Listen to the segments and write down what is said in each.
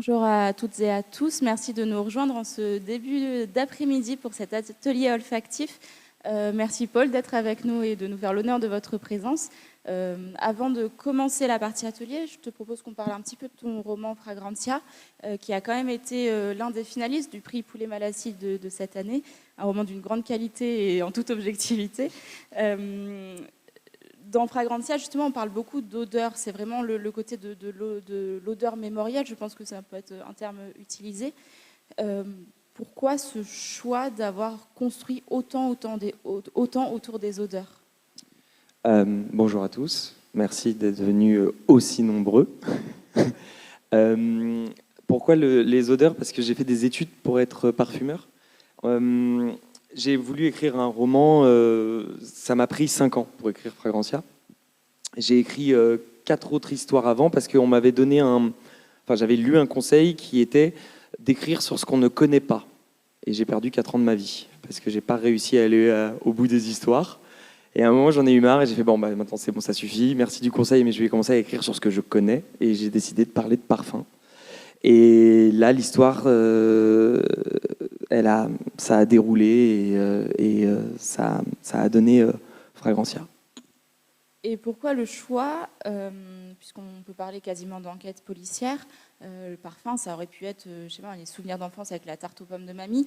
Bonjour à toutes et à tous. Merci de nous rejoindre en ce début d'après-midi pour cet atelier olfactif. Merci Paul d'être avec nous et de nous faire l'honneur de votre présence. Avant de commencer la partie atelier, je te propose qu'on parle un petit peu de ton roman Fragrantia, qui a quand même été l'un des finalistes du prix Poulet Malassis de cette année. Un roman d'une grande qualité et en toute objectivité. Dans Fragrantia, justement, on parle beaucoup d'odeur. C'est vraiment le côté de l'odeur mémorielle. Je pense que ça peut être un terme utilisé. Pourquoi ce choix d'avoir construit autant autour des odeurs ? Bonjour à tous. Merci d'être venus aussi nombreux. Pourquoi les odeurs ? Parce que j'ai fait des études pour être parfumeur. J'ai voulu écrire un roman, ça m'a pris 5 ans pour écrire Fragrantia. J'ai écrit 4 autres histoires avant parce qu'on m'avait donné j'avais lu un conseil qui était d'écrire sur ce qu'on ne connaît pas. Et j'ai perdu 4 ans de ma vie parce que j'ai pas réussi à aller au bout des histoires. Et à un moment, j'en ai eu marre et j'ai fait maintenant c'est bon, ça suffit. Merci du conseil, mais je vais commencer à écrire sur ce que je connais. Et j'ai décidé de parler de parfum. Et là, l'histoire, ça a déroulé et ça a donné Fragrantia. Et pourquoi le choix, puisqu'on peut parler quasiment d'enquête policière, le parfum, ça aurait pu être, je sais pas, les souvenirs d'enfance avec la tarte aux pommes de mamie.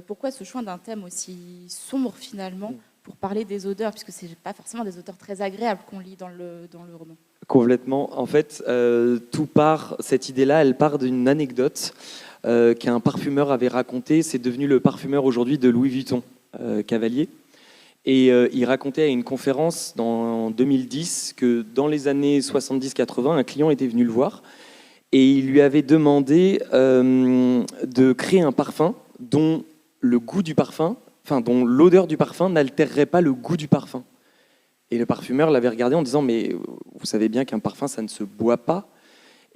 Pourquoi ce choix d'un thème aussi sombre finalement pour parler des odeurs, puisque c'est pas forcément des odeurs très agréables qu'on lit dans le roman. Complètement. En fait, cette idée-là, elle part d'une anecdote qu'un parfumeur avait racontée. C'est devenu le parfumeur aujourd'hui de Louis Vuitton, Cavalier. Et il racontait à une conférence en 2010 que dans les années 70-80, un client était venu le voir et il lui avait demandé de créer un parfum dont dont l'odeur du parfum n'altérerait pas le goût du parfum. Et le parfumeur l'avait regardé en disant « Mais vous savez bien qu'un parfum, ça ne se boit pas ?»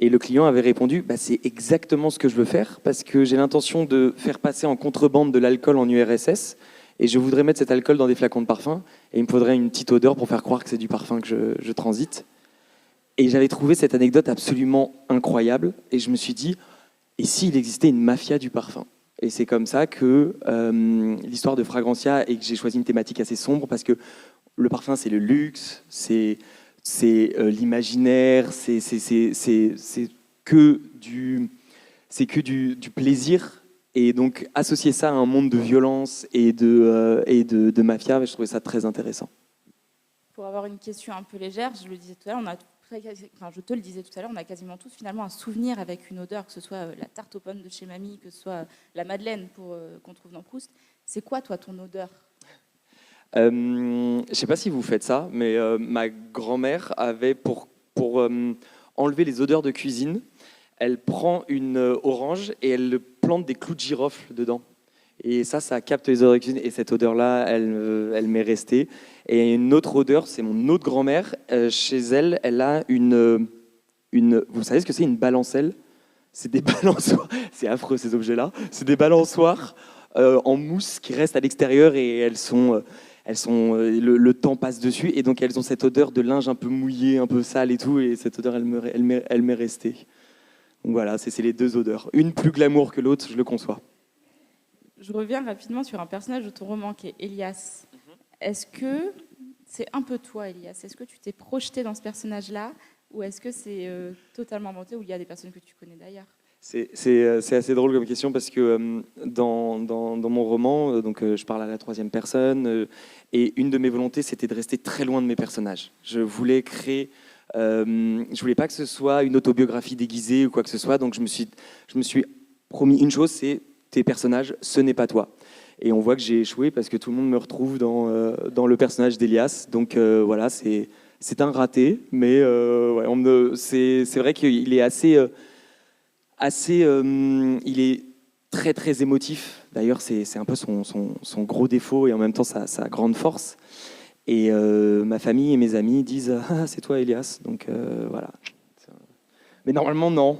Et le client avait répondu « C'est exactement ce que je veux faire parce que j'ai l'intention de faire passer en contrebande de l'alcool en URSS et je voudrais mettre cet alcool dans des flacons de parfum et il me faudrait une petite odeur pour faire croire que c'est du parfum que je transite. » Et j'avais trouvé cette anecdote absolument incroyable et je me suis dit « Et s'il existait une mafia du parfum ?» Et c'est comme ça que l'histoire de Fragrantia et que j'ai choisi une thématique assez sombre parce que le parfum, c'est le luxe, c'est l'imaginaire, c'est que du plaisir. Et donc, associer ça à un monde de violence et de mafia, je trouvais ça très intéressant. Pour avoir une question un peu légère, je te le disais tout à l'heure, on a quasiment tous finalement un souvenir avec une odeur, que ce soit la tarte aux pommes de chez Mamie, que ce soit la Madeleine qu'on trouve dans Proust. C'est quoi, toi, ton odeur ? Je ne sais pas si vous faites ça, mais ma grand-mère avait pour enlever les odeurs de cuisine, elle prend une orange et elle plante des clous de girofle dedans. Et ça capte les odeurs de cuisine. Et cette odeur-là, elle m'est restée. Et une autre odeur, c'est mon autre grand-mère. Chez elle, elle a une... Vous savez ce que c'est, une balancelle ? C'est des balançoires. C'est affreux, ces objets-là. C'est des balançoires en mousse qui restent à l'extérieur et le temps passe dessus et donc elles ont cette odeur de linge un peu mouillé, un peu sale et tout, et cette odeur, elle m'est restée. Donc voilà, c'est les 2 odeurs. Une plus glamour que l'autre, je le conçois. Je reviens rapidement sur un personnage de ton roman qui est Elias. Est-ce que c'est un peu toi, Elias ? Est-ce que tu t'es projeté dans ce personnage-là ou est-ce que c'est totalement inventé ou il y a des personnes que tu connais d'ailleurs ? C'est assez drôle comme question parce que dans mon roman, je parle à la 3e personne et une de mes volontés, c'était de rester très loin de mes personnages. Je voulais créer... je voulais pas que ce soit une autobiographie déguisée ou quoi que ce soit, donc je me suis promis une chose, c'est tes personnages, ce n'est pas toi. Et on voit que j'ai échoué parce que tout le monde me retrouve dans le personnage d'Elias. Donc voilà, c'est un raté, mais c'est vrai qu'il est il est très très émotif. D'ailleurs, c'est un peu son gros défaut et en même temps sa grande force. Et ma famille et mes amis disent « Ah, c'est toi, Elias ». Donc voilà. Mais normalement, non.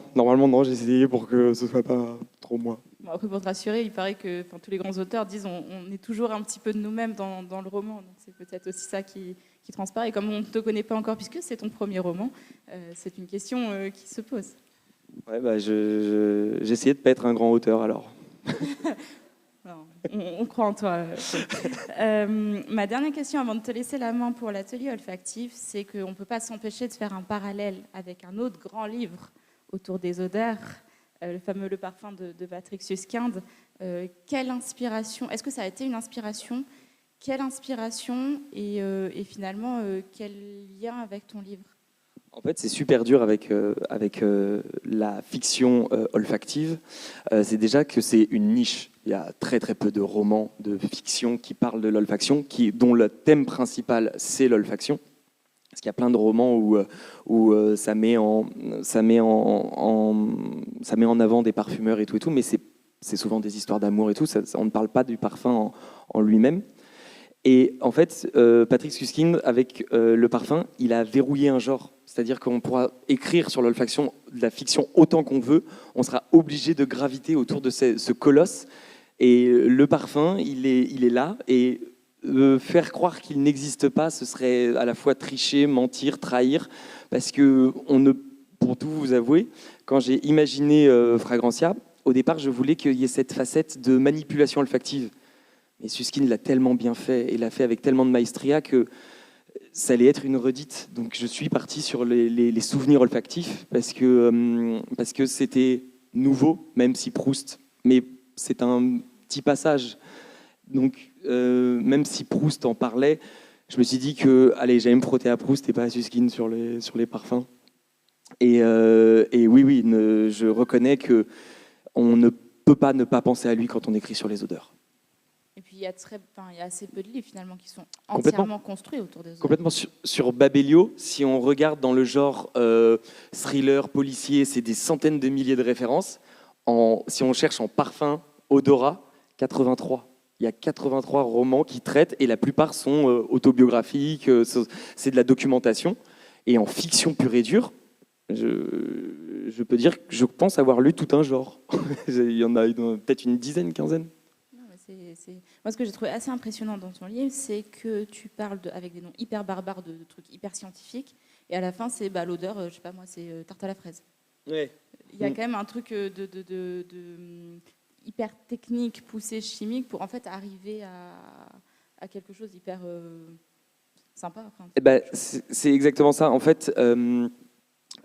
J'ai essayé pour que ce soit pas trop moi. Bon, après, pour te rassurer, il paraît que tous les grands auteurs disent on est toujours un petit peu de nous-mêmes dans le roman. Donc c'est peut-être aussi ça qui transparaît. Et comme on ne te connaît pas encore, puisque c'est ton premier roman, c'est une question qui se pose. Ouais, bah, j'essayais de ne pas être un grand auteur alors. Non, on croit en toi. Ma dernière question avant de te laisser la main pour l'atelier olfactif, c'est qu'on ne peut pas s'empêcher de faire un parallèle avec un autre grand livre autour des odeurs, le fameux Le Parfum de Patrick Suskind. Quelle inspiration, est-ce que ça a été une inspiration? Quelle inspiration et finalement quel lien avec ton livre? En fait, c'est super dur avec la fiction olfactive. C'est déjà que c'est une niche. Il y a très très peu de romans de fiction qui parlent de l'olfaction, dont le thème principal c'est l'olfaction. Parce qu'il y a plein de romans où ça met en avant des parfumeurs et tout, mais c'est souvent des histoires d'amour et tout. On ne parle pas du parfum en lui-même. Et en fait, Patrick Suskind, avec le parfum, il a verrouillé un genre. C'est-à-dire qu'on pourra écrire sur l'olfaction de la fiction autant qu'on veut. On sera obligé de graviter autour de ce colosse. Et le parfum, il est là. Et faire croire qu'il n'existe pas, ce serait à la fois tricher, mentir, trahir. Parce que, pour tout vous avouer, quand j'ai imaginé Fragrantia, au départ, je voulais qu'il y ait cette facette de manipulation olfactive. Mais Suskind l'a tellement bien fait et l'a fait avec tellement de maestria que ça allait être une redite. Donc je suis parti sur les souvenirs olfactifs parce que c'était nouveau, même si Proust, mais c'est un petit passage. Donc même si Proust en parlait, je me suis dit que allez, j'allais me frotter à Proust et pas à Suskind sur les parfums. Et oui, je reconnais que on ne peut pas ne pas penser à lui quand on écrit sur les odeurs. Et puis il y a assez peu de livres finalement qui sont entièrement construits autour des odeurs. Complètement. Sur Babelio, si on regarde dans le genre thriller, policier, c'est des centaines de milliers de références. Si on cherche en parfum, odorat, 83. Il y a 83 romans qui traitent et la plupart sont autobiographiques, c'est de la documentation. Et en fiction pure et dure, je peux dire que je pense avoir lu tout un genre. Il y en a peut-être une dizaine, une quinzaine. Moi, ce que j'ai trouvé assez impressionnant dans ton livre, c'est que tu parles avec des noms hyper barbares de trucs hyper scientifiques, et à la fin, c'est l'odeur, je sais pas moi, c'est tarte à la fraise. Ouais. Il y a quand même un truc de hyper technique, poussé, chimique, pour en fait arriver à quelque chose d'hyper sympa. C'est exactement ça. En fait,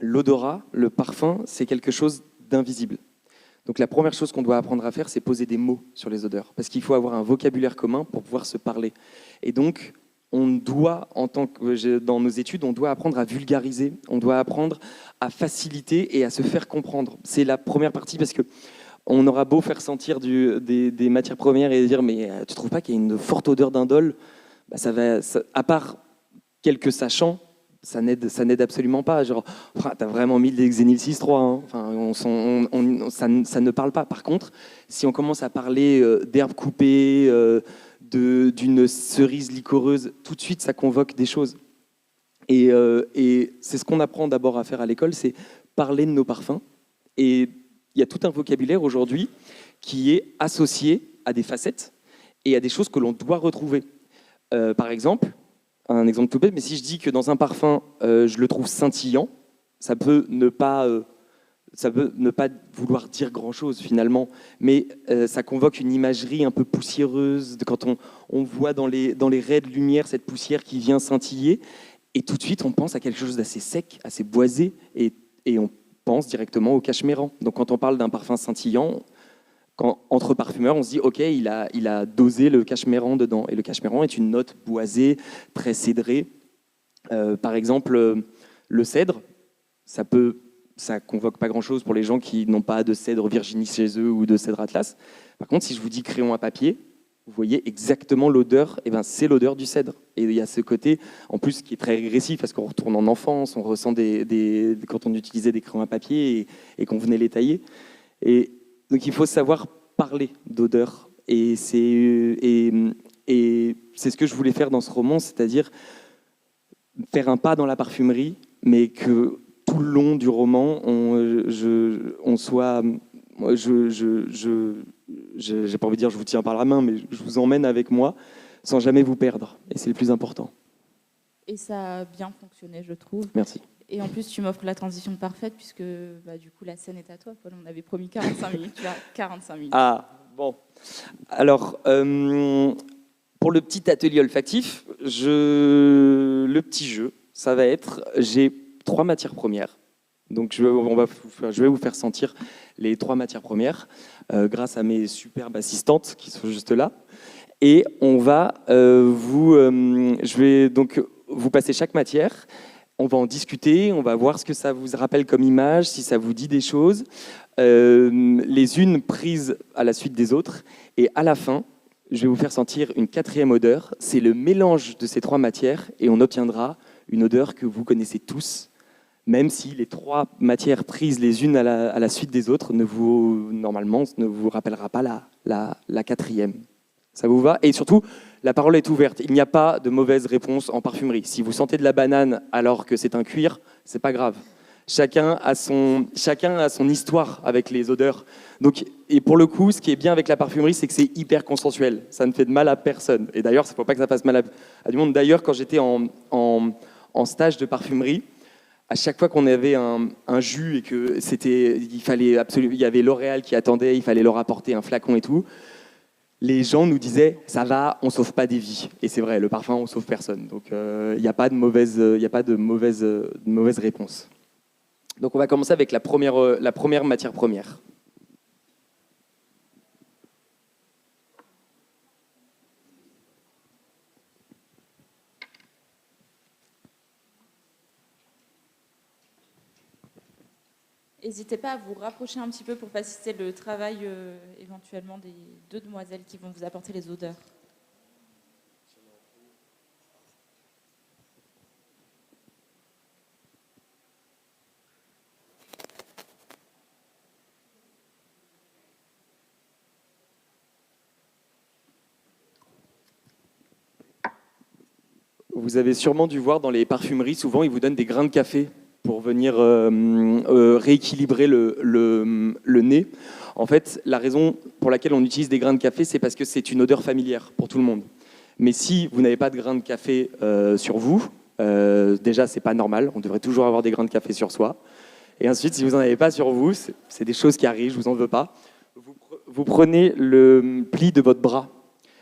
l'odorat, le parfum, c'est quelque chose d'invisible. Donc la première chose qu'on doit apprendre à faire, c'est poser des mots sur les odeurs, parce qu'il faut avoir un vocabulaire commun pour pouvoir se parler. Et donc, on doit, dans nos études, on doit apprendre à vulgariser, on doit apprendre à faciliter et à se faire comprendre. C'est la première partie, parce que on aura beau faire sentir des matières premières et dire mais tu trouves pas qu'il y a une forte odeur d'indole, à part quelques sachants, ça n'aide absolument pas. Genre, t'as vraiment mis des Xenil 6.3. Hein. Enfin, ça ne parle pas. Par contre, si on commence à parler d'herbes coupées, d'une cerise liquoreuse, tout de suite, ça convoque des choses. Et c'est ce qu'on apprend d'abord à faire à l'école, c'est parler de nos parfums. Et il y a tout un vocabulaire aujourd'hui qui est associé à des facettes et à des choses que l'on doit retrouver. Par exemple, un exemple tout bête, mais si je dis que dans un parfum, je le trouve scintillant, ça peut ne pas vouloir dire grand-chose finalement, mais ça convoque une imagerie un peu poussiéreuse, quand on voit dans les raies de lumière cette poussière qui vient scintiller, et tout de suite on pense à quelque chose d'assez sec, assez boisé, et on pense directement au cachemérant. Donc quand on parle d'un parfum scintillant, entre parfumeurs, on se dit ok, il a dosé le cachemérant dedans. Et le cachemérant est une note boisée, très cédrée. Par exemple, le cèdre, ça convoque pas grand-chose pour les gens qui n'ont pas de cèdre Virginie chez eux ou de cèdre Atlas. Par contre, si je vous dis crayon à papier, vous voyez exactement l'odeur. Et c'est l'odeur du cèdre. Et il y a ce côté, en plus, qui est très régressif parce qu'on retourne en enfance, on ressent quand on utilisait des crayons à papier et qu'on venait les tailler. Donc il faut savoir parler d'odeur. Et c'est ce que je voulais faire dans ce roman, c'est-à-dire faire un pas dans la parfumerie, mais que tout le long du roman, on soit... J'ai pas envie de dire je vous tiens par la main, mais je vous emmène avec moi sans jamais vous perdre. Et c'est le plus important. Et ça a bien fonctionné, je trouve. Merci. Et en plus, tu m'offres la transition parfaite puisque du coup, la scène est à toi, Paul. On avait promis 45 minutes, tu as 45 minutes. Ah, bon. Alors, pour le petit atelier olfactif, le petit jeu, ça va être, j'ai 3 matières premières. Donc, je vais vous faire sentir les 3 matières premières grâce à mes superbes assistantes qui sont juste là. Et je vais donc vous passer chaque matière. On va en discuter, on va voir ce que ça vous rappelle comme image, si ça vous dit des choses, les unes prises à la suite des autres. Et à la fin, je vais vous faire sentir une 4e odeur. C'est le mélange de ces 3 matières et on obtiendra une odeur que vous connaissez tous, même si les 3 matières prises les unes à la suite des autres normalement ne vous rappellera pas la 4e. Ça vous va? Et surtout, la parole est ouverte. Il n'y a pas de mauvaise réponse en parfumerie. Si vous sentez de la banane alors que c'est un cuir, c'est pas grave. Chacun a son histoire avec les odeurs. Donc, et pour le coup, ce qui est bien avec la parfumerie, c'est que c'est hyper consensuel. Ça ne fait de mal à personne. Et d'ailleurs, il ne faut pas que ça fasse mal à du monde. D'ailleurs, quand j'étais en stage de parfumerie, à chaque fois qu'on avait un jus et que il y avait L'Oréal qui attendait, il fallait leur apporter un flacon et tout, les gens nous disaient « ça va, on ne sauve pas des vies ». Et c'est vrai, le parfum, on ne sauve personne. Donc, il n'y a pas de mauvaise réponse. Donc, on va commencer avec la première matière première. N'hésitez pas à vous rapprocher un petit peu pour faciliter le travail éventuellement des 2 demoiselles qui vont vous apporter les odeurs. Vous avez sûrement dû voir dans les parfumeries, souvent, ils vous donnent des grains de café pour venir rééquilibrer le nez. En fait, la raison pour laquelle on utilise des grains de café, c'est parce que c'est une odeur familière pour tout le monde. Mais si vous n'avez pas de grains de café sur vous, déjà, c'est pas normal. On devrait toujours avoir des grains de café sur soi. Et ensuite, si vous n'en avez pas sur vous, c'est des choses qui arrivent, je vous en veux pas. Vous prenez le pli de votre bras,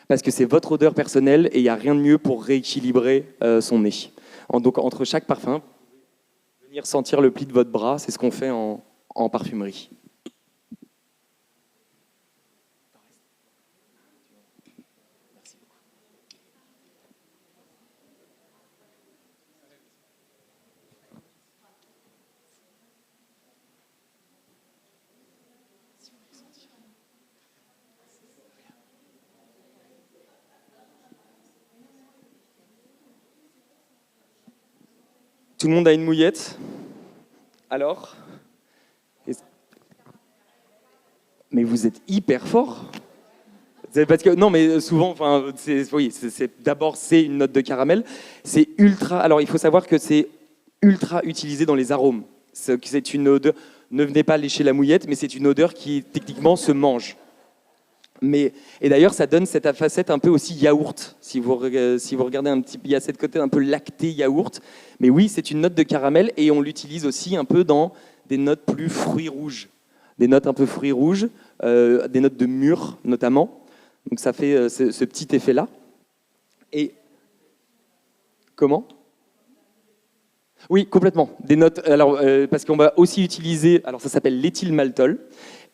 parce que c'est votre odeur personnelle et il n'y a rien de mieux pour rééquilibrer son nez. Donc, entre chaque parfum, venir sentir le pli de votre bras, c'est ce qu'on fait en parfumerie. Tout le monde a une mouillette? Alors? Mais vous êtes hyper fort. Parce que non, mais souvent, d'abord c'est une note de caramel. C'est ultra. Alors il faut savoir que c'est ultra utilisé dans les arômes. C'est une odeur. Ne venez pas lécher la mouillette, mais c'est une odeur qui techniquement se mange. Et d'ailleurs, ça donne cette facette un peu aussi yaourt. Si vous regardez un petit, il y a cette côté un peu lacté yaourt. Mais oui, c'est une note de caramel et on l'utilise aussi un peu dans des notes plus fruits rouges. Des notes un peu fruits rouges, des notes de mûre notamment. Donc ça fait ce petit effet-là. Et comment ? Oui, complètement. Des notes. Alors parce qu'on va aussi utiliser. Alors ça s'appelle l'éthylmaltol.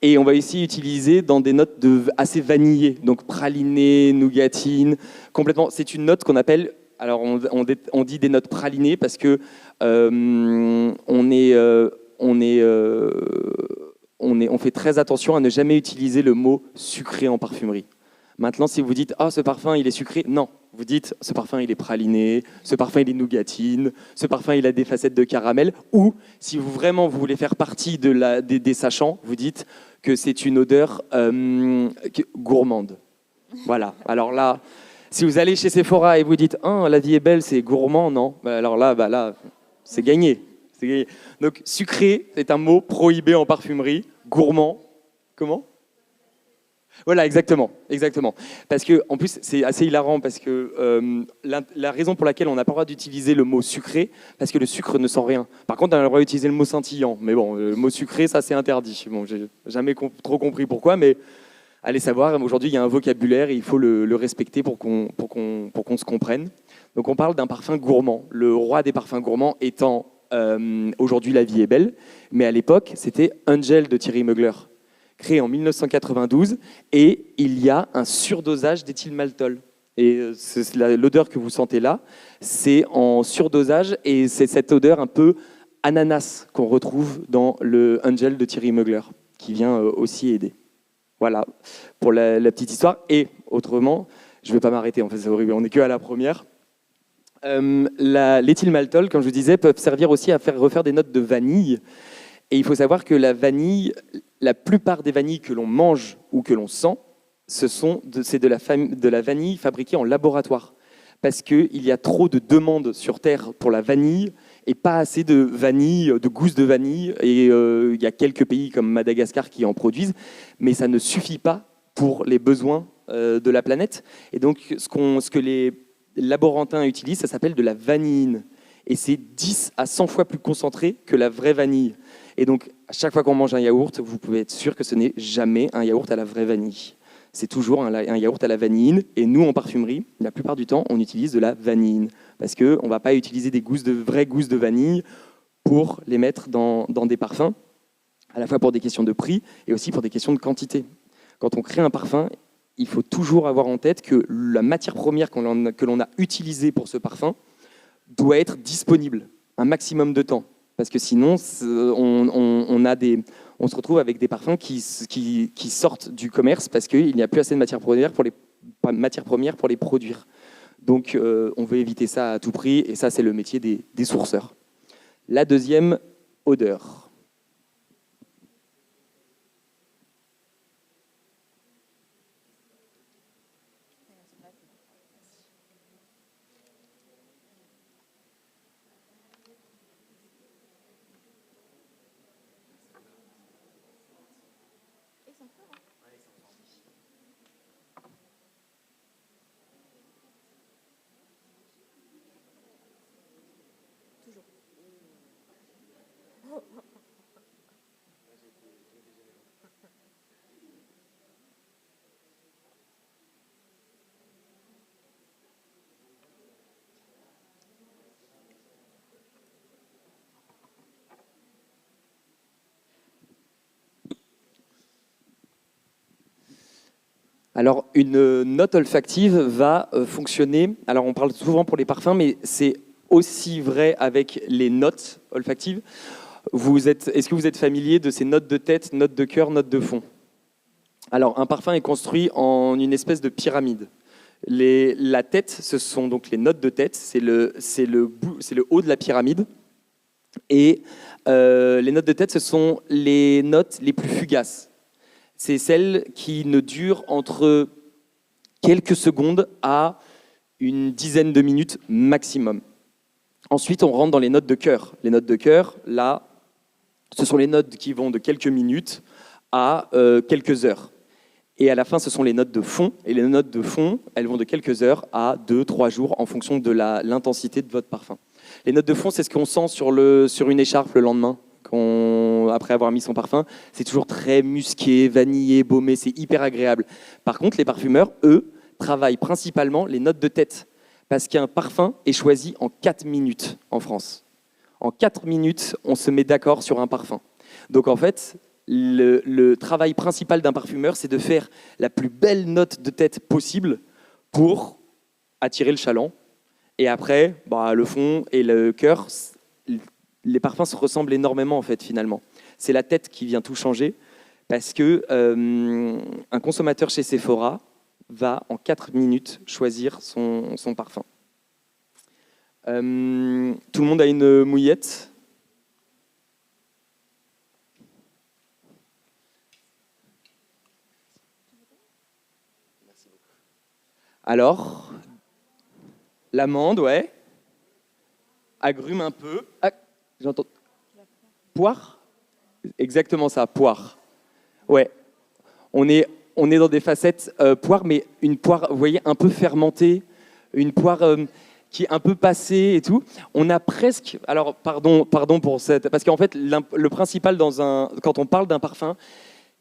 Et on va ici utiliser dans des notes assez vanillées, donc praliné, nougatine, complètement. C'est une note qu'on appelle, alors on dit des notes pralinées parce que on fait très attention à ne jamais utiliser le mot sucré en parfumerie. Maintenant, si vous dites « Ah, ce parfum, il est sucré », non. Vous dites « Ce parfum, il est praliné, ce parfum, il est nougatine, ce parfum, il a des facettes de caramel ». Ou, si vous voulez faire partie des sachants, vous dites que c'est une odeur gourmande. Voilà. Alors là, si vous allez chez Sephora et vous dites « Ah, la vie est belle, c'est gourmand », non. Alors là, c'est gagné. C'est gagné. Donc, sucré, c'est un mot prohibé en parfumerie. Gourmand, comment ? Voilà, exactement, exactement. Parce que, en plus, c'est assez hilarant parce que la raison pour laquelle on n'a pas le droit d'utiliser le mot sucré, parce que le sucre ne sent rien. Par contre, on a le droit d'utiliser le mot scintillant. Mais bon, le mot sucré, ça, c'est interdit. Bon, j'ai jamais trop compris pourquoi, mais allez savoir. Aujourd'hui, il y a un vocabulaire et il faut le respecter pour qu'on se comprenne. Donc, on parle d'un parfum gourmand. Le roi des parfums gourmands étant aujourd'hui La Vie est belle, mais à l'époque, c'était Angel de Thierry Mugler, créé en 1992, et il y a un surdosage d'éthylmaltol. Et l'odeur que vous sentez là, c'est en surdosage, et c'est cette odeur un peu ananas qu'on retrouve dans le Angel de Thierry Mugler, qui vient aussi aider. Voilà, pour la petite histoire. Et autrement, je ne vais pas m'arrêter, en fait c'est horrible, on n'est que à la première. L'éthylmaltol, comme je vous disais, peuvent servir aussi à faire refaire des notes de vanille. Et il faut savoir que la vanille, la plupart des vanilles que l'on mange ou que l'on sent, c'est de la vanille fabriquée en laboratoire. Parce qu'il y a trop de demandes sur Terre pour la vanille et pas assez de vanille, de gousses de vanille. Et il y a quelques pays comme Madagascar qui en produisent, mais ça ne suffit pas pour les besoins de la planète. Et donc, ce que les laborantins utilisent, ça s'appelle de la vanilline. Et c'est 10 à 100 fois plus concentré que la vraie vanille. Et donc, à chaque fois qu'on mange un yaourt, vous pouvez être sûr que ce n'est jamais un yaourt à la vraie vanille. C'est toujours un yaourt à la vanilline. Et nous, en parfumerie, la plupart du temps, on utilise de la vanilline. Parce qu'on ne va pas utiliser des vraies gousses de vanille pour les mettre dans des parfums, à la fois pour des questions de prix et aussi pour des questions de quantité. Quand on crée un parfum, il faut toujours avoir en tête que la matière première que l'on a utilisée pour ce parfum doit être disponible un maximum de temps. Parce que sinon, on se retrouve avec des parfums qui sortent du commerce parce qu'il n'y a plus assez de matières premières pour les produire. Donc, on veut éviter ça à tout prix, et ça, c'est le métier des sourceurs. La deuxième, odeur. Alors, une note olfactive va fonctionner. Alors, on parle souvent pour les parfums, mais c'est aussi vrai avec les notes olfactives. Est-ce que vous êtes familier de ces notes de tête, notes de cœur, notes de fond? Alors, un parfum est construit en une espèce de pyramide. La tête, ce sont donc les notes de tête, c'est le haut de la pyramide. Et les notes de tête, ce sont les notes les plus fugaces. C'est celles qui ne durent entre quelques secondes à une dizaine de minutes maximum. Ensuite, on rentre dans les notes de cœur. Les notes de cœur, là, ce sont les notes qui vont de quelques minutes à quelques heures. Et à la fin, ce sont les notes de fond. Et les notes de fond, elles vont de quelques heures à 2-3 jours en fonction de l'intensité de votre parfum. Les notes de fond, c'est ce qu'on sent sur une écharpe le lendemain. Après avoir mis son parfum, c'est toujours très musqué, vanillé, baumé, c'est hyper agréable. Par contre, les parfumeurs, eux, travaillent principalement les notes de tête, parce qu'un parfum est choisi en 4 minutes en France. En 4 minutes, on se met d'accord sur un parfum. Donc en fait, le travail principal d'un parfumeur, c'est de faire la plus belle note de tête possible pour attirer le chaland. Et après, le fond et le cœur, les parfums se ressemblent énormément en fait finalement. C'est la tête qui vient tout changer parce que un consommateur chez Sephora va en 4 minutes choisir son parfum. Tout le monde a une mouillette? Alors, l'amande, ouais. Agrume un peu. Ah, j'entends. Poire? Exactement ça, poire. Ouais. On est on est dans des facettes poire, mais une poire, vous voyez, un peu fermentée, une poire qui est un peu passée et tout. On a presque, alors pardon pour cette, parce qu'en fait, le principal quand on parle d'un parfum,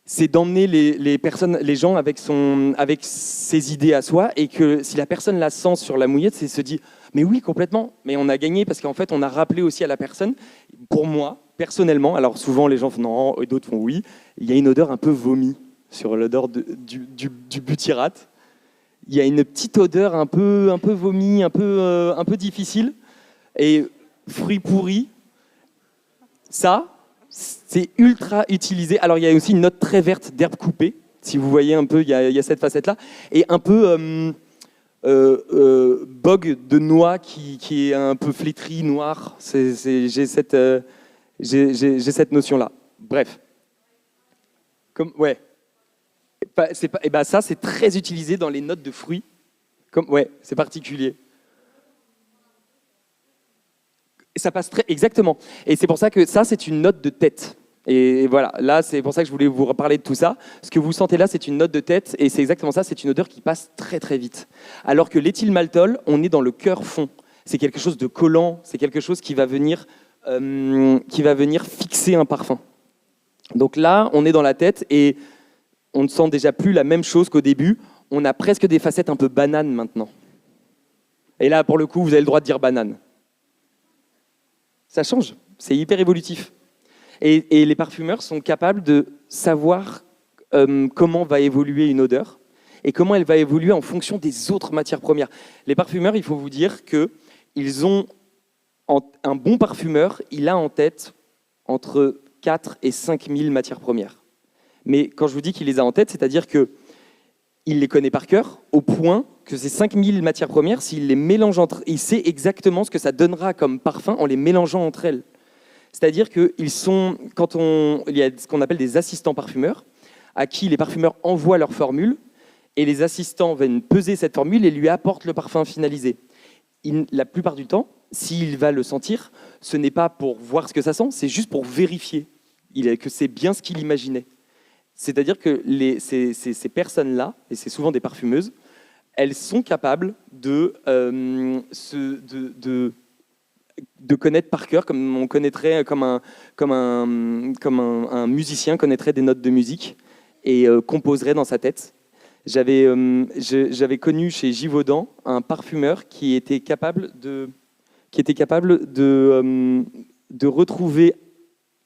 c'est d'emmener les personnes, les gens avec ses idées à soi, et que si la personne la sent sur la mouillette, c'est se dit mais oui, complètement, mais on a gagné parce qu'en fait on a rappelé aussi à la personne. Pour moi personnellement, alors souvent les gens font non et d'autres font oui, il y a une odeur un peu vomi sur l'odeur du butyrate. Il y a une petite odeur un peu vomi, un peu difficile, et fruits pourris. Ça, c'est ultra utilisé. Alors, il y a aussi une note très verte d'herbe coupée. Si vous voyez un peu, il y a cette facette-là. Et un peu bog de noix qui est un peu flétri, noir. J'ai cette notion-là. Bref. Ouais. Ça, c'est très utilisé dans les notes de fruits. Ouais, c'est particulier. Et ça passe exactement. Et c'est pour ça que ça, c'est une note de tête. Et voilà, là, c'est pour ça que je voulais vous reparler de tout ça. Ce que vous sentez là, c'est une note de tête, et c'est exactement ça, c'est une odeur qui passe très très vite. Alors que l'éthylmaltol, on est dans le cœur fond. C'est quelque chose de collant, c'est quelque chose qui va venir fixer un parfum. Donc là, on est dans la tête, et on ne sent déjà plus la même chose qu'au début. On a presque des facettes un peu bananes maintenant. Et là, pour le coup, vous avez le droit de dire banane. Ça change, c'est hyper évolutif. Et les parfumeurs sont capables de savoir comment va évoluer une odeur et comment elle va évoluer en fonction des autres matières premières. Les parfumeurs, il faut vous dire qu'ils ont un bon parfumeur, il a en tête entre 4 et 5 000 matières premières. Mais quand je vous dis qu'il les a en tête, c'est-à-dire qu'il les connaît par cœur, au point que ces 5 000 matières premières, s'il les mélange entre elles, il sait exactement ce que ça donnera comme parfum en les mélangeant entre elles. C'est-à-dire qu'ils sont, il y a ce qu'on appelle des assistants parfumeurs, à qui les parfumeurs envoient leur formule, et les assistants viennent peser cette formule et lui apportent le parfum finalisé. La plupart du temps, s'il va le sentir, ce n'est pas pour voir ce que ça sent, c'est juste pour vérifier que c'est bien ce qu'il imaginait. C'est-à-dire que ces personnes-là, et c'est souvent des parfumeuses, elles sont capables de connaître par cœur, comme on connaîtrait, comme un musicien connaîtrait des notes de musique et composerait dans sa tête. J'avais connu chez Givaudan un parfumeur qui était capable de retrouver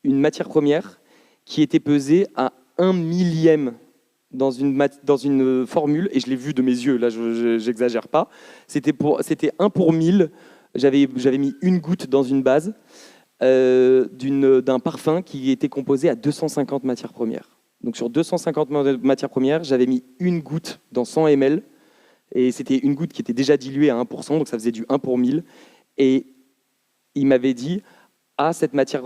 une matière première qui était pesée à 1 millième dans une formule, et je l'ai vu de mes yeux, là j'exagère pas, c'était 1 pour 1000. J'avais mis une goutte dans une base d'un parfum qui était composé à 250 matières premières. Donc sur 250 matières premières, j'avais mis une goutte dans 100 ml, et c'était une goutte qui était déjà diluée à 1%, donc ça faisait du 1 pour 1000. Et il m'avait dit cette matière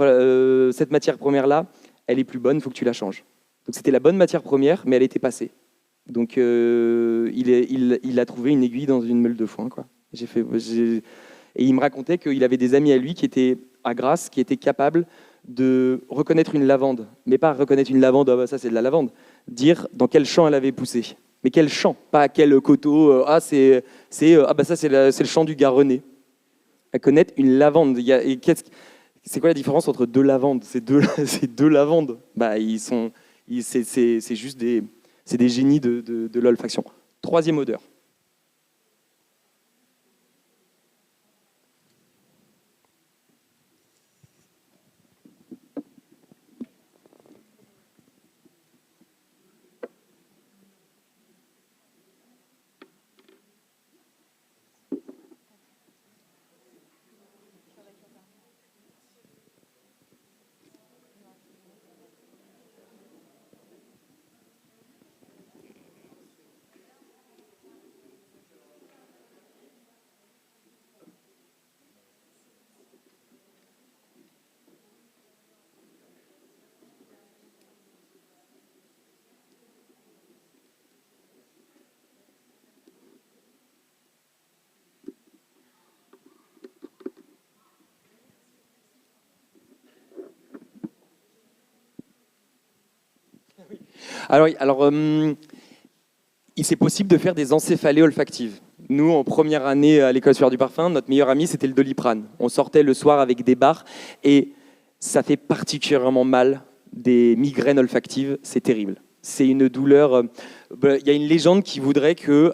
première-là, elle est plus bonne, il faut que tu la changes. Donc c'était la bonne matière première, mais elle était passée. Donc il a trouvé une aiguille dans une meule de foin, quoi. Et il me racontait qu'il avait des amis à lui qui étaient à Grasse, qui étaient capables de reconnaître une lavande, mais pas reconnaître une lavande, ça c'est de la lavande, dire dans quel champ elle avait poussé. Mais quel champ, pas quel coteau, ça c'est le champ du Garenais. À connaître une lavande. C'est quoi la différence entre deux lavandes? C'est deux lavandes. C'est juste des génies de l'olfaction. Troisième odeur. Alors c'est possible de faire des encéphalées olfactives. Nous, en première année à l'École supérieure du parfum, notre meilleur ami, c'était le Doliprane. On sortait le soir avec des barres et ça fait particulièrement mal des migraines olfactives. C'est terrible. C'est une douleur. Il y a une légende qui voudrait que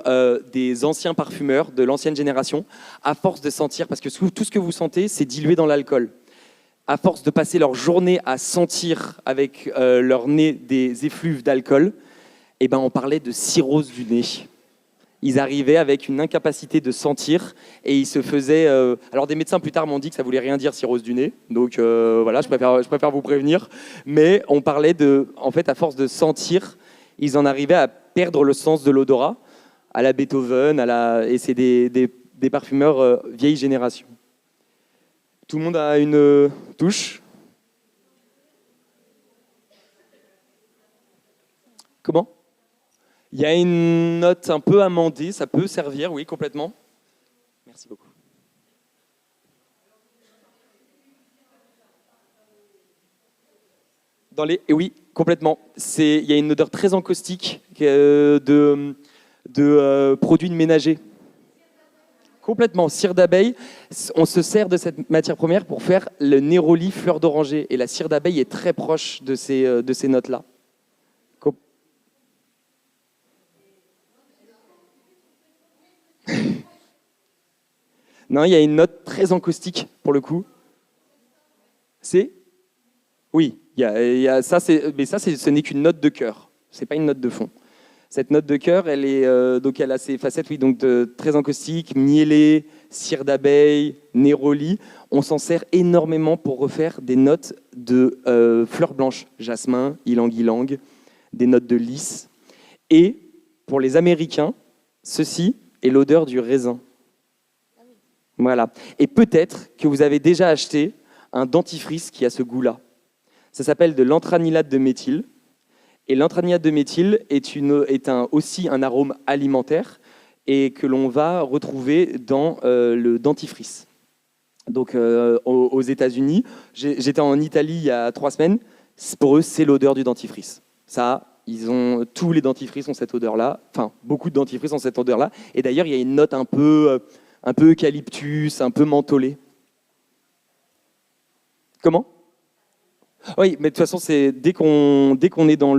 des anciens parfumeurs de l'ancienne génération, à force de sentir, parce que tout ce que vous sentez, c'est dilué dans l'alcool, à force de passer leur journée à sentir avec leur nez des effluves d'alcool, eh ben, on parlait de cirrhose du nez. Ils arrivaient avec une incapacité de sentir et ils se faisaient... Alors des médecins plus tard m'ont dit que ça voulait rien dire cirrhose du nez, donc voilà, je préfère vous prévenir. Mais on parlait de... En fait, à force de sentir, ils en arrivaient à perdre le sens de l'odorat, à la Beethoven, et c'est des parfumeurs vieille génération. Tout le monde a une touche? Comment? Il y a une note un peu amendée, ça peut servir, oui, complètement. Merci beaucoup. Oui, complètement. Il y a une odeur très encaustique de produits ménagers. Complètement, cire d'abeille. On se sert de cette matière première pour faire le néroli fleur d'oranger. Et la cire d'abeille est très proche de ces notes-là. Non, il y a une note très encaustique pour le coup. C'est Oui, ça, mais ça, ce n'est qu'une note de cœur. C'est pas une note de fond. Cette note de cœur, donc elle a ses facettes, oui, donc très encaustique, mielée, cire d'abeille, néroli. On s'en sert énormément pour refaire des notes de fleurs blanches, jasmin, ylang-ylang, des notes de lys. Et pour les Américains, ceci est l'odeur du raisin. Voilà. Et peut-être que vous avez déjà acheté un dentifrice qui a ce goût-là. Ça s'appelle de l'antranilate de méthyle. Et l'antranilate de méthyle est aussi un arôme alimentaire et que l'on va retrouver dans le dentifrice. Donc aux États-Unis, j'étais en Italie il y a 3 semaines. Pour eux, c'est l'odeur du dentifrice. Tous les dentifrices ont cette odeur-là. Enfin, beaucoup de dentifrices ont cette odeur-là. Et d'ailleurs, il y a une note un peu eucalyptus, un peu mentholée. Comment ? Oui, mais de toute façon, c'est dès qu'on est dans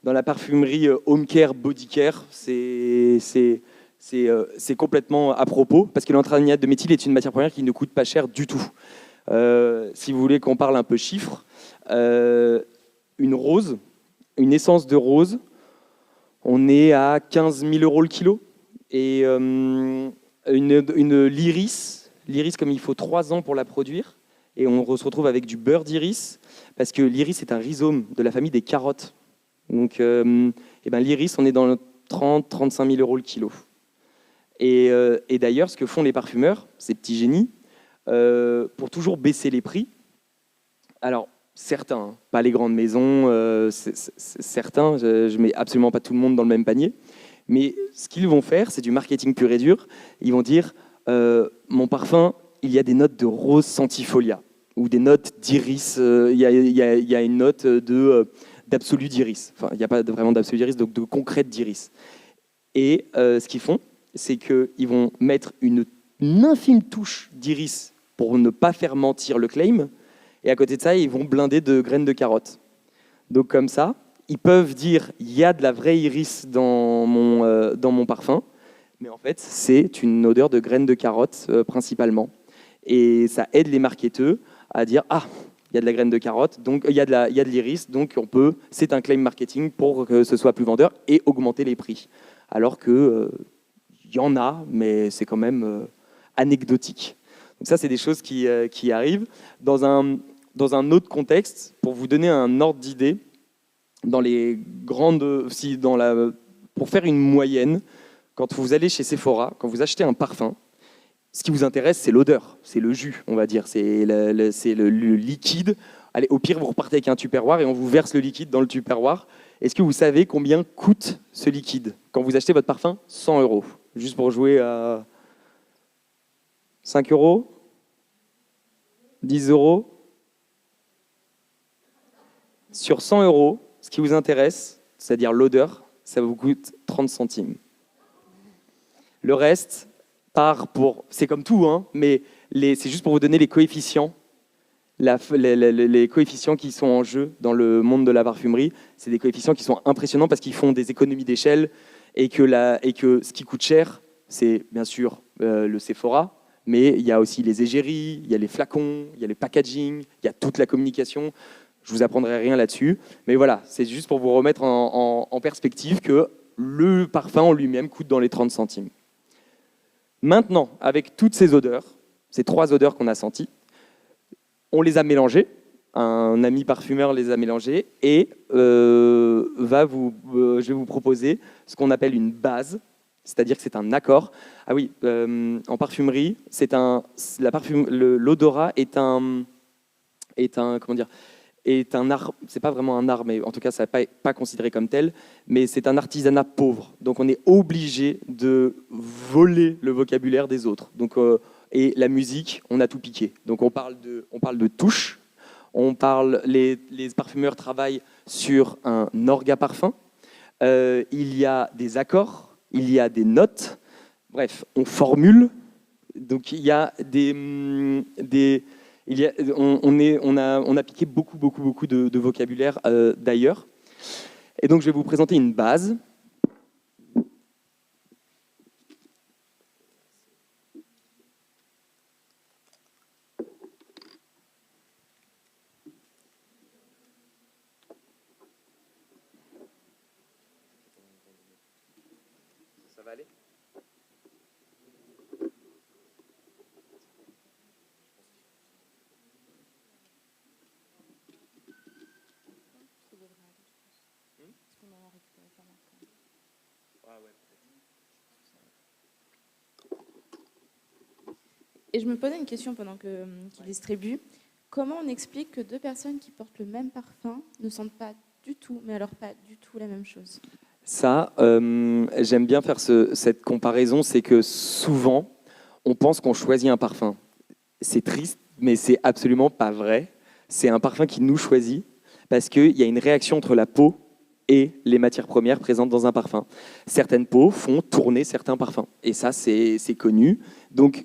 la parfumerie home care, body care, c'est complètement à propos parce que l'antranilate de méthyle est une matière première qui ne coûte pas cher du tout. Si vous voulez qu'on parle un peu chiffres, une essence de rose, on est à 15 000 € le kilo. Et une l'iris, comme il faut 3 ans pour la produire, et on se retrouve avec du beurre d'iris, parce que l'iris est un rhizome de la famille des carottes. Donc l'iris, on est dans 30-35 000 € le kilo. Et d'ailleurs, ce que font les parfumeurs, ces petits génies, pour toujours baisser les prix, alors certains, pas les grandes maisons, certains, je mets absolument pas tout le monde dans le même panier, mais ce qu'ils vont faire, c'est du marketing pur et dur. Ils vont dire, mon parfum, il y a des notes de rose centifolia, ou des notes d'iris, il y a une note d'absolu d'iris. Enfin, il n'y a pas vraiment d'absolu d'iris, donc de concrète d'iris. Et ce qu'ils font, c'est qu'ils vont mettre une infime touche d'iris pour ne pas faire mentir le claim, et à côté de ça, ils vont blinder de graines de carotte. Donc comme ça, ils peuvent dire, il y a de la vraie iris dans mon parfum, mais en fait, c'est une odeur de graines de carotte principalement. Et ça aide les marketeurs à dire, ah, il y a de la graine de carotte, donc il y a de l'iris, donc c'est un claim marketing pour que ce soit plus vendeur et augmenter les prix. Alors que il y en a, mais c'est quand même anecdotique. Donc ça, c'est des choses qui arrivent. Dans un autre contexte, pour vous donner un ordre d'idée, pour faire une moyenne, quand vous allez chez Sephora, quand vous achetez un parfum, ce qui vous intéresse, c'est l'odeur, c'est le jus, on va dire, c'est le liquide. Allez, au pire, vous repartez avec un tupperware et on vous verse le liquide dans le tupperware. Est-ce que vous savez combien coûte ce liquide quand vous achetez votre parfum? 100 €. Juste pour jouer à 5 €, 10 €. Sur 100 €, ce qui vous intéresse, c'est-à-dire l'odeur, ça vous coûte 30 centimes. Le reste part pour... C'est comme tout, hein, mais c'est juste pour vous donner les coefficients. Les coefficients qui sont en jeu dans le monde de la parfumerie, c'est des coefficients qui sont impressionnants parce qu'ils font des économies d'échelle et que ce qui coûte cher, c'est bien sûr le Sephora, mais il y a aussi les égéries, il y a les flacons, il y a les packaging, il y a toute la communication. Je ne vous apprendrai rien là-dessus, mais voilà, c'est juste pour vous remettre en perspective que le parfum en lui-même coûte dans les 30 centimes. Maintenant, avec toutes ces odeurs, ces 3 odeurs qu'on a senties, on les a mélangées, un ami parfumeur les a mélangées, et je vais vous proposer ce qu'on appelle une base, c'est-à-dire que c'est un accord. Ah oui, en parfumerie, l'odorat est un comment dire, est un art, c'est pas vraiment un art, mais en tout cas, ça n'est pas considéré comme tel, mais c'est un artisanat pauvre. Donc, on est obligé de voler le vocabulaire des autres. Donc, et la musique, on a tout piqué. Donc, on parle de touche, les parfumeurs travaillent sur un orga parfum, il y a des accords, il y a des notes, bref, on formule. Donc, il y a on a piqué beaucoup de vocabulaire d'ailleurs. Et donc, je vais vous présenter une base. Ça va aller ? Et je me posais une question pendant qu'il distribue. Comment on explique que 2 personnes qui portent le même parfum ne sentent pas du tout, mais alors pas du tout la même chose ? Ça, j'aime bien faire cette comparaison, c'est que souvent, on pense qu'on choisit un parfum. C'est triste, mais c'est absolument pas vrai. C'est un parfum qui nous choisit parce qu'il y a une réaction entre la peau et les matières premières présentes dans un parfum. Certaines peaux font tourner certains parfums. Et ça, c'est connu. Donc,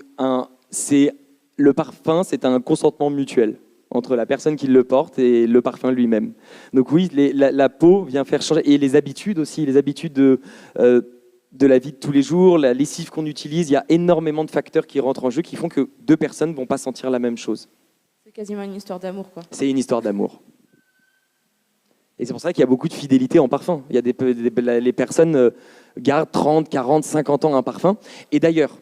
le parfum, c'est un consentement mutuel entre la personne qui le porte et le parfum lui-même. Donc oui, la peau vient faire changer. Et les habitudes aussi, les habitudes de la vie de tous les jours, la lessive qu'on utilise, il y a énormément de facteurs qui rentrent en jeu qui font que 2 personnes ne vont pas sentir la même chose. C'est quasiment une histoire d'amour, quoi. C'est une histoire d'amour. Et c'est pour ça qu'il y a beaucoup de fidélité en parfum. Il y a les personnes gardent 30, 40, 50 ans un parfum. Et d'ailleurs,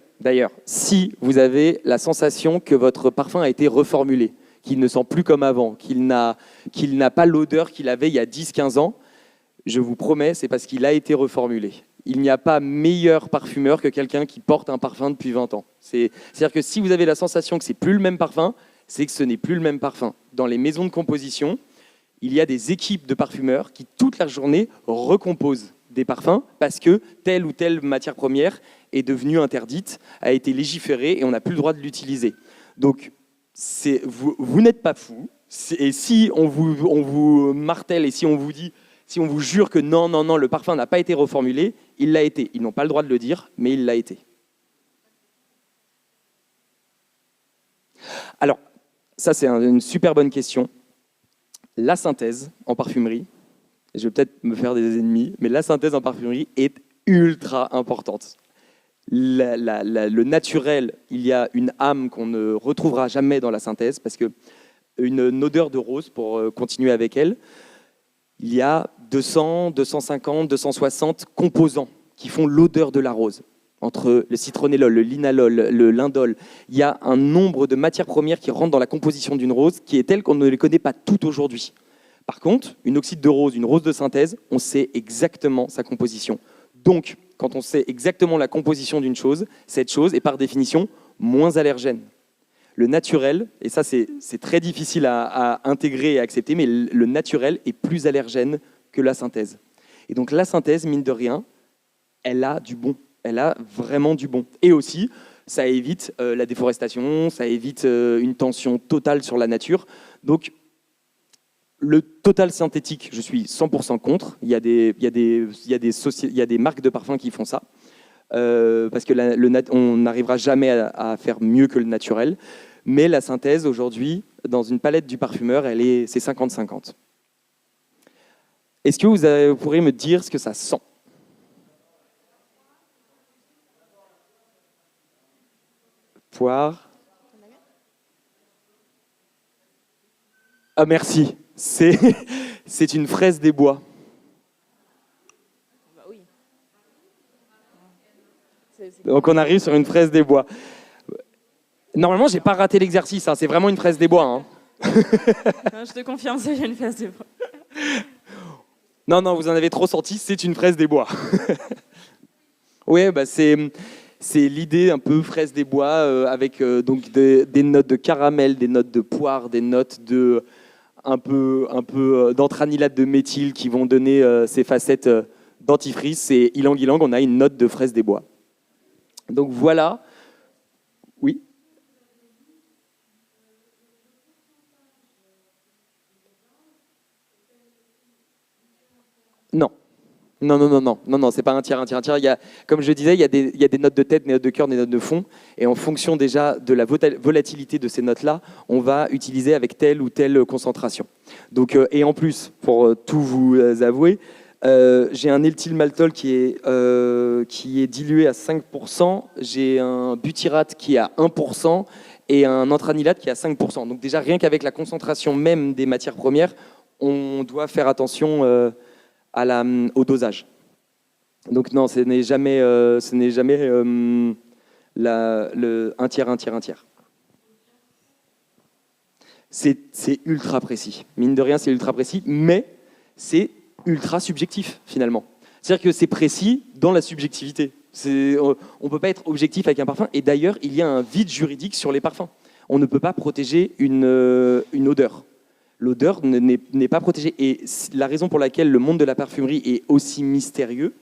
si vous avez la sensation que votre parfum a été reformulé, qu'il ne sent plus comme avant, qu'il n'a pas l'odeur qu'il avait il y a 10, 15 ans, je vous promets, c'est parce qu'il a été reformulé. Il n'y a pas meilleur parfumeur que quelqu'un qui porte un parfum depuis 20 ans. C'est-à-dire que si vous avez la sensation que ce n'est plus le même parfum, c'est que ce n'est plus le même parfum. Dans les maisons de composition, il y a des équipes de parfumeurs qui, toute la journée, recomposent des parfums parce que telle ou telle matière première est devenue interdite, a été légiférée et on n'a plus le droit de l'utiliser. Donc, vous n'êtes pas fou. Et si on vous martèle et si on vous jure que non, le parfum n'a pas été reformulé, il l'a été. Ils n'ont pas le droit de le dire, mais il l'a été. Alors, ça c'est une super bonne question. La synthèse en parfumerie, je vais peut-être me faire des ennemis, mais la synthèse en parfumerie est ultra importante. Le naturel, il y a une âme qu'on ne retrouvera jamais dans la synthèse, parce qu'une odeur de rose, pour continuer avec elle, il y a 200, 250, 260 composants qui font l'odeur de la rose. Entre le citronellol, le linalol, le lindol, il y a un nombre de matières premières qui rentrent dans la composition d'une rose qui est telle qu'on ne les connaît pas toutes aujourd'hui. Par contre, une oxyde de rose, une rose de synthèse, on sait exactement sa composition. Donc, quand on sait exactement la composition d'une chose, cette chose est par définition moins allergène. Le naturel, et ça c'est très difficile à intégrer et à accepter, mais le naturel est plus allergène que la synthèse. Et donc la synthèse, mine de rien, elle a du bon. Elle a vraiment du bon. Et aussi, ça évite la déforestation, ça évite une tension totale sur la nature. Donc, le total synthétique, je suis 100% contre. Il y a des marques de parfums qui font ça. Parce que on n'arrivera jamais à faire mieux que le naturel. Mais la synthèse, aujourd'hui, dans une palette du parfumeur, c'est 50-50. Est-ce que vous pourriez me dire ce que ça sent? Poire. Ah, merci. C'est une fraise des bois. Bah oui. Donc on arrive sur une fraise des bois. Normalement, j'ai pas raté l'exercice. Hein. C'est vraiment une fraise des bois. Hein. Je te confirme, c'est une fraise des bois. Non, vous en avez trop senti. C'est une fraise des bois. Oui, bah c'est l'idée un peu fraise des bois avec donc des notes de caramel, des notes de poire, des notes de un peu d'antranilate de méthyle qui vont donner ces facettes dentifrice. Et ylang ylang, on a une note de fraise des bois. Donc voilà. Oui. Non. Non, c'est pas un tiers. Il y a, comme je disais, il y a des notes de tête, des notes de cœur, des notes de fond. Et en fonction déjà de la volatilité de ces notes-là, on va utiliser avec telle ou telle concentration. Donc, et en plus, pour tout vous avouer, j'ai un éthylmaltol qui est dilué à 5%, j'ai un butyrate qui est à 1% et un antranilate qui est à 5%. Donc déjà, rien qu'avec la concentration même des matières premières, on doit faire attention au dosage. Donc non, ce n'est jamais un tiers. C'est ultra précis. Mine de rien, c'est ultra précis, mais c'est ultra subjectif finalement. C'est-à-dire que c'est précis dans la subjectivité. On ne peut pas être objectif avec un parfum. Et d'ailleurs, il y a un vide juridique sur les parfums. On ne peut pas protéger une odeur. L'odeur n'est pas protégée. Et la raison pour laquelle le monde de la parfumerie est aussi mystérieux,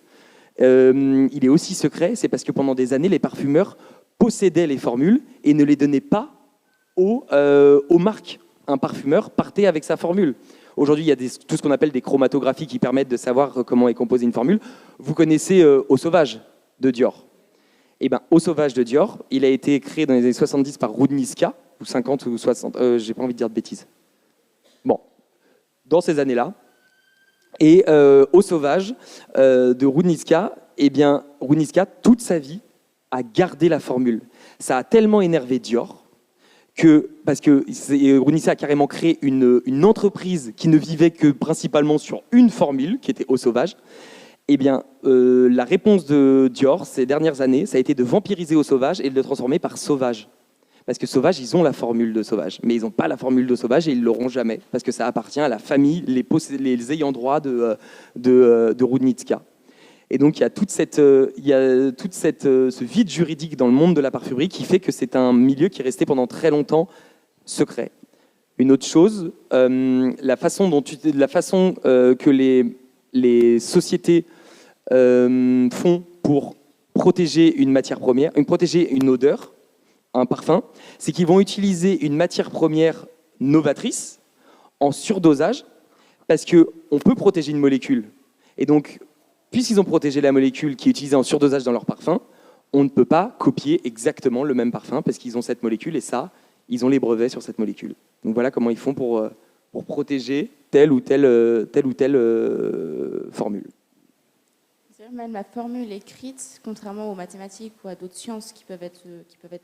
il est aussi secret, c'est parce que pendant des années, les parfumeurs possédaient les formules et ne les donnaient pas aux marques. Un parfumeur partait avec sa formule. Aujourd'hui, il y a tout ce qu'on appelle des chromatographies qui permettent de savoir comment est composée une formule. Vous connaissez Eau Sauvage de Dior. Eh bien, Eau Sauvage de Dior, il a été créé dans les années 70 par Rudniska, ou 50 ou 60, j'ai pas envie de dire de bêtises. Bon, dans ces années-là. Et Eau Sauvage de Rudniska, eh bien, Rudniska, toute sa vie, a gardé la formule. Ça a tellement énervé Dior parce que Rudniska a carrément créé une entreprise qui ne vivait que principalement sur une formule, qui était Eau Sauvage. Eh bien, la réponse de Dior ces dernières années, ça a été de vampiriser Eau Sauvage et de le transformer par Sauvage. Parce que Sauvage, ils ont la formule de Sauvage, mais ils n'ont pas la formule de Sauvage et ils ne l'auront jamais, parce que ça appartient à la famille, les ayants droit de Rudniska. Et donc, il y a ce vide juridique dans le monde de la parfumerie qui fait que c'est un milieu qui est resté pendant très longtemps secret. Une autre chose, la façon que les sociétés font pour protéger une matière première, protéger une odeur, un parfum, c'est qu'ils vont utiliser une matière première novatrice en surdosage parce qu'on peut protéger une molécule. Et donc, puisqu'ils ont protégé la molécule qui est utilisée en surdosage dans leur parfum, on ne peut pas copier exactement le même parfum parce qu'ils ont cette molécule et ça, ils ont les brevets sur cette molécule. Donc voilà comment ils font pour protéger telle ou telle formule. Même la formule écrite, contrairement aux mathématiques ou à d'autres sciences qui peuvent être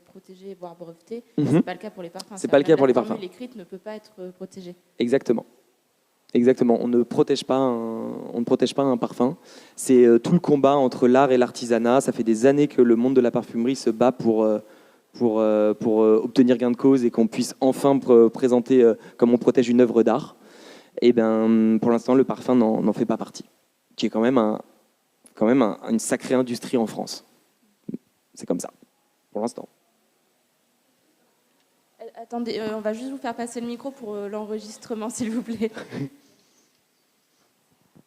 protégées, voire brevetées, ce n'est pas le cas pour les parfums. C'est pas le cas pour les parfums. La formule écrite ne peut pas être protégée. Exactement. On ne protège pas un parfum. C'est tout le combat entre l'art et l'artisanat. Ça fait des années que le monde de la parfumerie se bat pour obtenir gain de cause et qu'on puisse enfin présenter comme on protège une œuvre d'art. Et ben, pour l'instant, le parfum n'en fait pas partie, qui est quand même une sacrée industrie en France. C'est comme ça, pour l'instant. Attendez, on va juste vous faire passer le micro pour l'enregistrement, s'il vous plaît.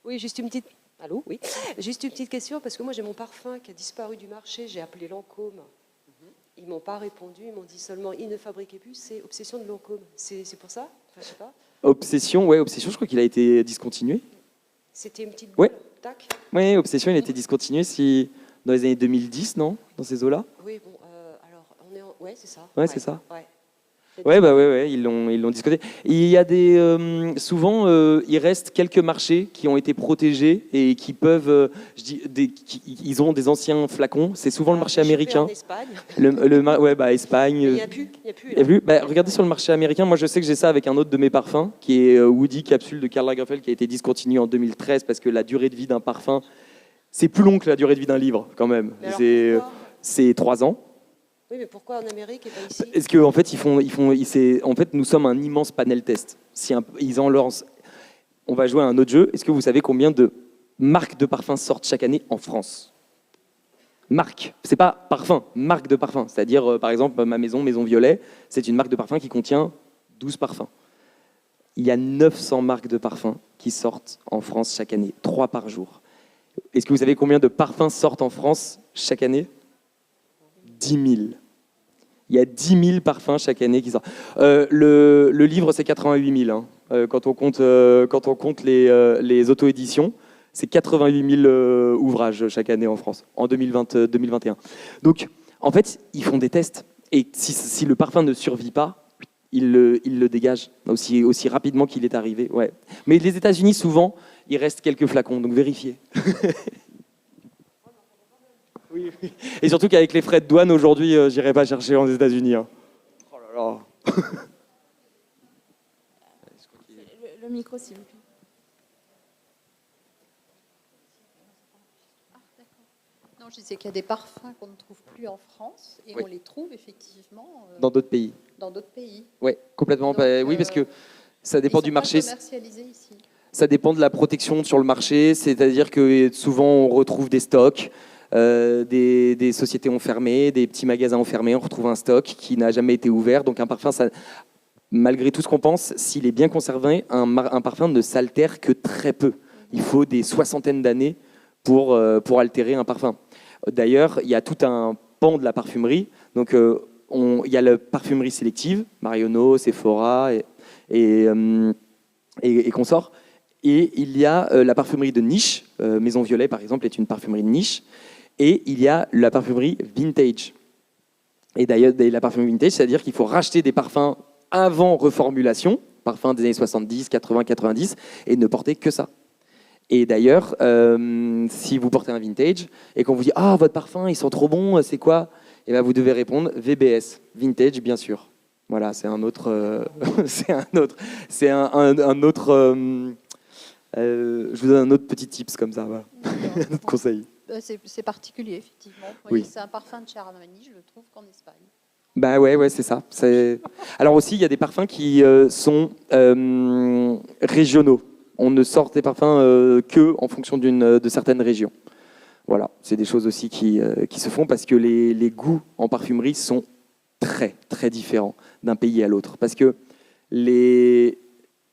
Oui, juste une petite... Allô, oui. Juste une petite question, parce que moi j'ai mon parfum qui a disparu du marché, j'ai appelé Lancôme. Ils m'ont pas répondu, ils m'ont dit seulement ils ne fabriquaient plus, c'est Obsession de Lancôme. C'est pour ça? Enfin, je sais pas. Obsession, ouais, Obsession, je crois qu'il a été discontinué. C'était une petite boule, Ouais. tac. Ouais, Obsession, il a été discontinué dans les années 2010, non? Dans ces eaux-là? Oui, bon, alors, on est ouais, c'est ça. Ouais, c'est ça. Ouais. Ouais, ils l'ont discuté. Il y a souvent, il reste quelques marchés qui ont été protégés et qui peuvent, ils ont des anciens flacons. C'est souvent le marché américain. En Espagne. Espagne. Il n'y a plus. Il y a plus. Regardez sur le marché américain. Moi, je sais que j'ai ça avec un autre de mes parfums, qui est Woody Capsule de Karl Lagerfeld, qui a été discontinué en 2013 parce que la durée de vie d'un parfum, c'est plus long que la durée de vie d'un livre, quand même. C'est 3 ans. Oui, mais pourquoi en Amérique et pas ici? Est-ce qu'en fait, en fait, nous sommes un immense panel test. Ils en lancent, on va jouer à un autre jeu. Est-ce que vous savez combien de marques de parfums sortent chaque année en France? Marque, c'est pas parfum, marque de parfum. C'est-à-dire, par exemple, ma maison Violet, c'est une marque de parfum qui contient 12 parfums. Il y a 900 marques de parfums qui sortent en France chaque année, 3 par jour. Est-ce que vous savez combien de parfums sortent en France chaque année? 10 000. Il y a 10 000 parfums chaque année qui sortent. Le livre, c'est 88 000. Hein. Quand on compte les auto-éditions, c'est 88 000 ouvrages chaque année en France, en 2021. Donc, en fait, ils font des tests. Et si le parfum ne survit pas, ils le dégagent aussi rapidement qu'il est arrivé. Ouais. Mais les États-Unis, souvent, il reste quelques flacons, donc vérifiez. Oui. Et surtout qu'avec les frais de douane, aujourd'hui, j'irai pas chercher aux États-Unis. Hein. Oh là là. Le micro, s'il vous plaît. Non, je disais qu'il y a des parfums qu'on ne trouve plus en France et Oui. on les trouve effectivement Dans d'autres pays. dans d'autres pays. Oui, complètement. Donc, oui, parce que ça dépend ils du sont marché. pas commercialisés ici. Ça dépend de la protection sur le marché, c'est-à-dire que souvent on retrouve des stocks, des sociétés ont fermé, des petits magasins ont fermé, on retrouve un stock qui n'a jamais été ouvert. Donc un parfum, malgré tout ce qu'on pense, s'il est bien conservé, un parfum ne s'altère que très peu. Il faut des soixantaines d'années pour altérer un parfum. D'ailleurs, il y a tout un pan de la parfumerie. Donc il y a la parfumerie sélective, Marionneau, Sephora et consorts. Et il y a la parfumerie de niche, Maison Violet par exemple est une parfumerie de niche, et il y a la parfumerie vintage. Et d'ailleurs, la parfumerie vintage, c'est-à-dire qu'il faut racheter des parfums avant reformulation, parfums des années 70, 80, 90, et ne porter que ça. Et d'ailleurs, si vous portez un vintage et qu'on vous dit « Ah, votre parfum, ils sont trop bons, c'est quoi ?» Et bien vous devez répondre « VBS, vintage, bien sûr ». Voilà, c'est un autre... je vous donne un autre petit tips comme ça, voilà. Un autre conseil. C'est particulier, effectivement. Oui. C'est un parfum de Armani, je le trouve qu'en Espagne. Bah ouais, c'est ça. Alors aussi, il y a des parfums qui sont régionaux. On ne sort des parfums que en fonction de certaines régions. Voilà, c'est des choses aussi qui se font parce que les goûts en parfumerie sont très, très différents d'un pays à l'autre. Parce que il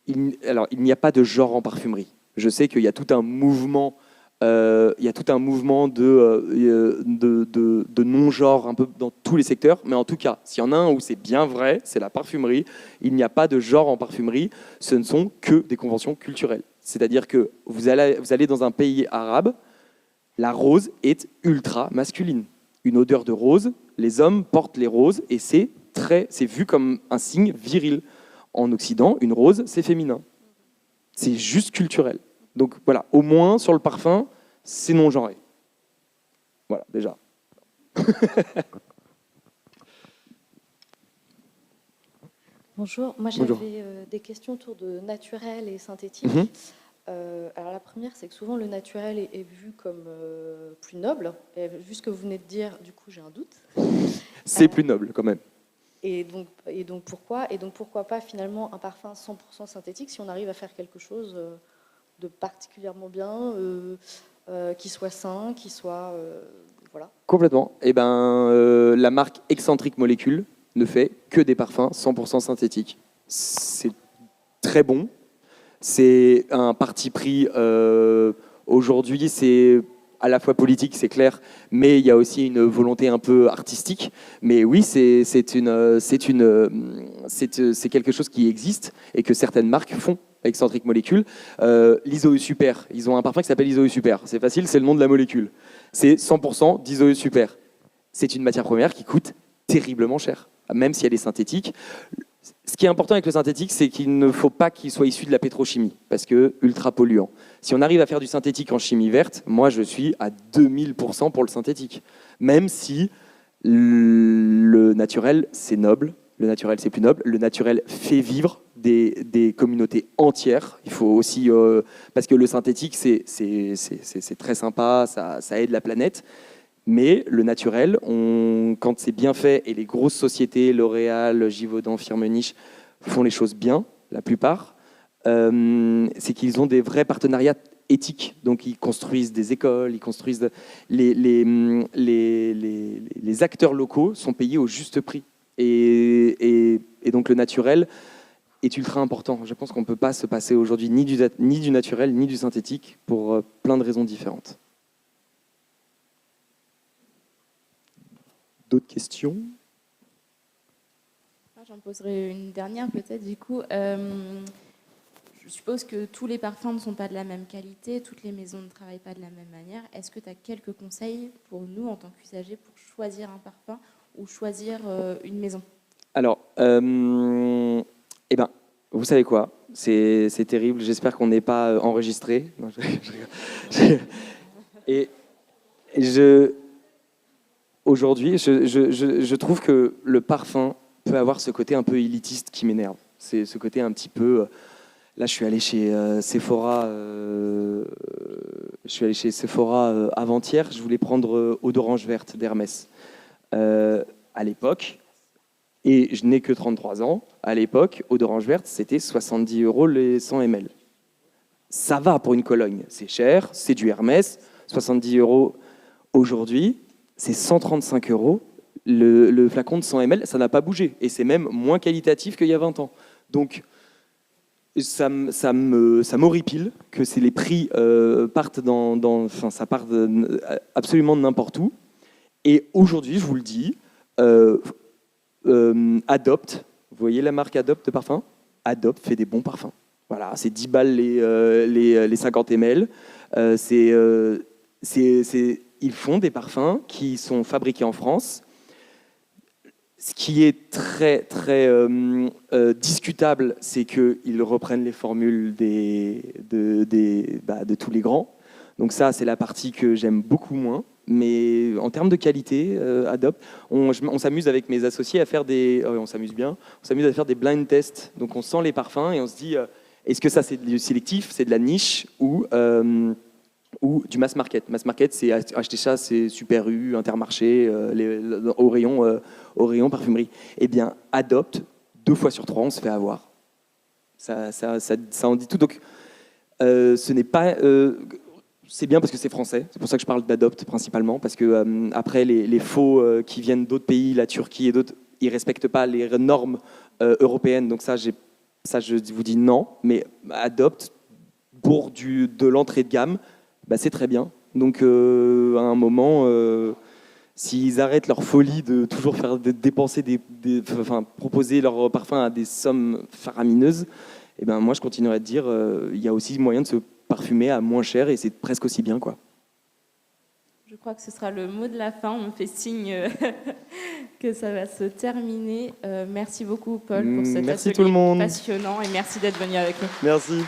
n'y a pas de genre en parfumerie. Je sais qu'il y a tout un mouvement, de non-genre un peu dans tous les secteurs, mais en tout cas, s'il y en a un où c'est bien vrai, c'est la parfumerie. Il n'y a pas de genre en parfumerie, ce ne sont que des conventions culturelles. C'est-à-dire que vous allez dans un pays arabe, la rose est ultra masculine. Une odeur de rose, les hommes portent les roses et c'est vu comme un signe viril. En Occident, une rose, c'est féminin. C'est juste culturel. Donc voilà, au moins sur le parfum, c'est non-genré. Voilà, déjà. Bonjour, moi j'avais des questions autour de naturel et synthétique. Alors la première, c'est que souvent le naturel est vu comme plus noble. Et vu ce que vous venez de dire, du coup j'ai un doute. C'est plus noble quand même. Et donc pourquoi pas finalement un parfum 100% synthétique si on arrive à faire quelque chose de particulièrement bien, qui soit sain, qui soit voilà. Complètement. Et la marque Excentric Molecule ne fait que des parfums 100% synthétiques. C'est très bon. C'est un parti pris. Aujourd'hui, c'est à la fois politique, c'est clair, mais il y a aussi une volonté un peu artistique. Mais oui, c'est quelque chose qui existe et que certaines marques font avec Centric Molecule. L'ISOE Super, ils ont un parfum qui s'appelle ISOE Super. C'est facile, c'est le nom de la molécule. C'est 100% d'ISOE Super. C'est une matière première qui coûte terriblement cher, même si elle est synthétique. Ce qui est important avec le synthétique, c'est qu'il ne faut pas qu'il soit issu de la pétrochimie, parce que ultra polluant. Si on arrive à faire du synthétique en chimie verte, moi je suis à 2000% pour le synthétique. Même si le naturel, c'est noble, le naturel, c'est plus noble, le naturel fait vivre des communautés entières. Il faut aussi, parce que le synthétique, c'est très sympa, ça aide la planète. Mais le naturel, quand c'est bien fait, et les grosses sociétés, L'Oréal, Givaudan, Firmenich, font les choses bien, la plupart, c'est qu'ils ont des vrais partenariats éthiques. Donc ils construisent des écoles, ils construisent... Les acteurs locaux sont payés au juste prix. Et donc le naturel est ultra important. Je pense qu'on ne peut pas se passer aujourd'hui ni du naturel, ni du synthétique, pour plein de raisons différentes. D'autres questions ? J'en poserai une dernière peut-être du coup. Je suppose que tous les parfums ne sont pas de la même qualité, toutes les maisons ne travaillent pas de la même manière. Est-ce que tu as quelques conseils pour nous en tant qu'usagers pour choisir un parfum ou choisir une maison ? Alors, vous savez quoi ? C'est terrible, j'espère qu'on n'est pas enregistré. Non, Aujourd'hui, je trouve que le parfum peut avoir ce côté un peu élitiste qui m'énerve. C'est ce côté un petit peu... Là, je suis allé chez Sephora. Avant-hier. Je voulais prendre eau d'orange verte d'Hermès. À l'époque, et je n'ai que 33 ans, à l'époque, eau d'orange verte, c'était 70 € les 100 ml. Ça va pour une Cologne. C'est cher, c'est du Hermès. 70 € aujourd'hui. C'est 135 € le flacon de 100 ml, ça n'a pas bougé. Et c'est même moins qualitatif qu'il y a 20 ans. Donc, ça m'horripile que les prix partent ça part absolument de n'importe où. Et aujourd'hui, je vous le dis, Adopt, vous voyez la marque Adopt de parfum ? Adopt fait des bons parfums. Voilà, c'est 10 balles les 50 ml. Ils font des parfums qui sont fabriqués en France. Ce qui est très, très discutable, c'est qu'ils reprennent les formules de tous les grands. Donc ça, c'est la partie que j'aime beaucoup moins. Mais en termes de qualité, Adopt, on s'amuse avec mes associés à faire on s'amuse à faire des blind tests. Donc on sent les parfums et on se dit, est-ce que ça c'est du sélectif, c'est de la niche ou du mass market. Mass market, c'est acheter ça, c'est Super U, Intermarché, au rayon parfumerie. Eh bien, Adopt, 2 fois sur 3, on se fait avoir. Ça en dit tout. Donc, ce n'est pas... c'est bien parce que c'est français. C'est pour ça que je parle d'Adopt principalement. Parce que après, les faux qui viennent d'autres pays, la Turquie et d'autres, ils ne respectent pas les normes européennes. Donc ça, je vous dis non. Mais Adopt, pour de l'entrée de gamme, c'est très bien. Donc, à un moment, s'ils arrêtent leur folie de toujours faire dépenser proposer leur parfum à des sommes faramineuses, moi, je continuerai de dire, il y a aussi moyen de se parfumer à moins cher et c'est presque aussi bien, quoi. Je crois que ce sera le mot de la fin. On me fait signe que ça va se terminer. Merci beaucoup, Paul, pour cet atelier passionnant et merci d'être venu avec nous. Merci.